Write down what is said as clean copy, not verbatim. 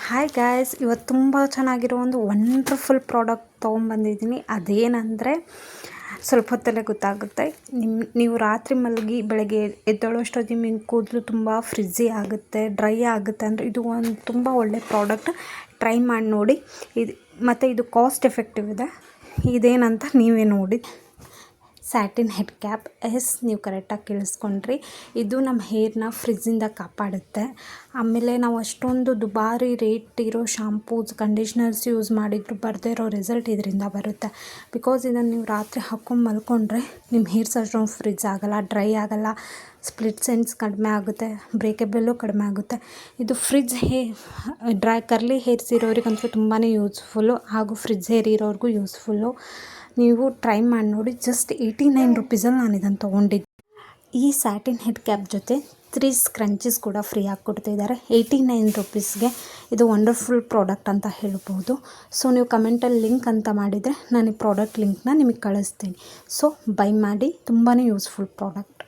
Hi guys, ಇವತ್ತು ತುಂಬ ಚೆನ್ನಾಗಿರೋ ಒಂದು ವಂಡರ್ಫುಲ್ ಪ್ರಾಡಕ್ಟ್ ತೊಗೊಂಬಂದಿದ್ದೀನಿ. ಅದೇನೆಂದರೆ ಸ್ವಲ್ಪ ಹೊತ್ತಲ್ಲೇ ಗೊತ್ತಾಗುತ್ತೆ. ನೀವು ರಾತ್ರಿ ಮಲಗಿ ಬೆಳಗ್ಗೆ ಎದ್ದೇಳೋಷ್ಟೊತ್ತಿಗೆ ನಿಮ್ಮ ಕೂದಲು ತುಂಬ ಫ್ರಿಜ್ಜಿ ಆಗುತ್ತೆ, ಡ್ರೈ ಆಗುತ್ತೆ ಅಂದರೆ ಇದು ಒಂದು ತುಂಬ ಒಳ್ಳೆ ಪ್ರಾಡಕ್ಟ್. ಟ್ರೈ ಮಾಡಿ ನೋಡಿ. ಮತ್ತು ಇದು ಕಾಸ್ಟ್ ಎಫೆಕ್ಟಿವ್ ಇದೆ. ಇದೇನಂತ ನೀವೇ ನೋಡಿ. Satin head cap. ನೀವು ಕರೆಕ್ಟಾಗಿ ಕೇಳಿಸ್ಕೊಂಡ್ರಿ. ಇದು ನಮ್ಮ ಹೇರ್ನ ಫ್ರಿಜ್ಜಿಂದ ಕಾಪಾಡುತ್ತೆ. ಆಮೇಲೆ ನಾವು ಅಷ್ಟೊಂದು ದುಬಾರಿ ರೇಟ್ ಇರೋ ಶಾಂಪೂಸ್ ಕಂಡೀಷ್ನರ್ಸ್ ಯೂಸ್ ಮಾಡಿದ್ರು ಬರದೇ ಇರೋ ರಿಸಲ್ಟ್ ಇದರಿಂದ ಬರುತ್ತೆ. ಬಿಕಾಸ್ ಇದನ್ನು ನೀವು ರಾತ್ರಿ ಹಾಕ್ಕೊಂಡು ಮಲ್ಕೊಂಡ್ರೆ ನಿಮ್ಮ ಹೇರ್ಸ್ ಅಷ್ಟೊಂದು ಫ್ರಿಜ್ ಆಗೋಲ್ಲ, ಡ್ರೈ ಆಗೋಲ್ಲ, ಸ್ಪ್ಲಿಟ್ ಸೆನ್ಸ್ ಕಡಿಮೆ ಆಗುತ್ತೆ, ಬ್ರೇಕಬಲ್ಲು ಕಡಿಮೆ ಆಗುತ್ತೆ. ಇದು ಫ್ರಿಜ್ ಕರ್ಲಿ ಹೇರ್ಸ್ ಇರೋರಿಗಂತೂ ತುಂಬಾ ಯೂಸ್ಫುಲ್ಲು, ಹಾಗೂ ಫ್ರಿಜ್ ಹೇರ್ ಇರೋರಿಗೂ ಯೂಸ್ಫುಲ್ಲು. ನೀವು ಟ್ರೈ ಮಾಡಿ ನೋಡಿ. ಜಸ್ಟ್ 89 ರುಪೀಸಲ್ಲಿ ನಾನು ಇದನ್ನು ತೊಗೊಂಡಿದ್ದೆ. ಈ ಸ್ಯಾಟಿನ್ ಹೆಡ್ ಕ್ಯಾಪ್ ಜೊತೆ 3 ಸ್ಕ್ರಂಚಸ್ ಕೂಡ ಫ್ರೀಯಾಗಿ ಕೊಡ್ತಿದ್ದಾರೆ 89 ರುಪೀಸ್ಗೆ. ಇದು ವಂಡರ್ಫುಲ್ ಪ್ರಾಡಕ್ಟ್ ಅಂತ ಹೇಳ್ಬೋದು. ಸೊ ನೀವು ಕಮೆಂಟಲ್ಲಿ ಲಿಂಕ್ ಅಂತ ಮಾಡಿದರೆ ನಾನು ಈ ಪ್ರಾಡಕ್ಟ್ ಲಿಂಕ್ನ ನಿಮಗೆ ಕಳಿಸ್ತೀನಿ. ಸೊ ಬೈ ಮಾಡಿ, ತುಂಬಾ ಯೂಸ್ಫುಲ್ ಪ್ರಾಡಕ್ಟ್.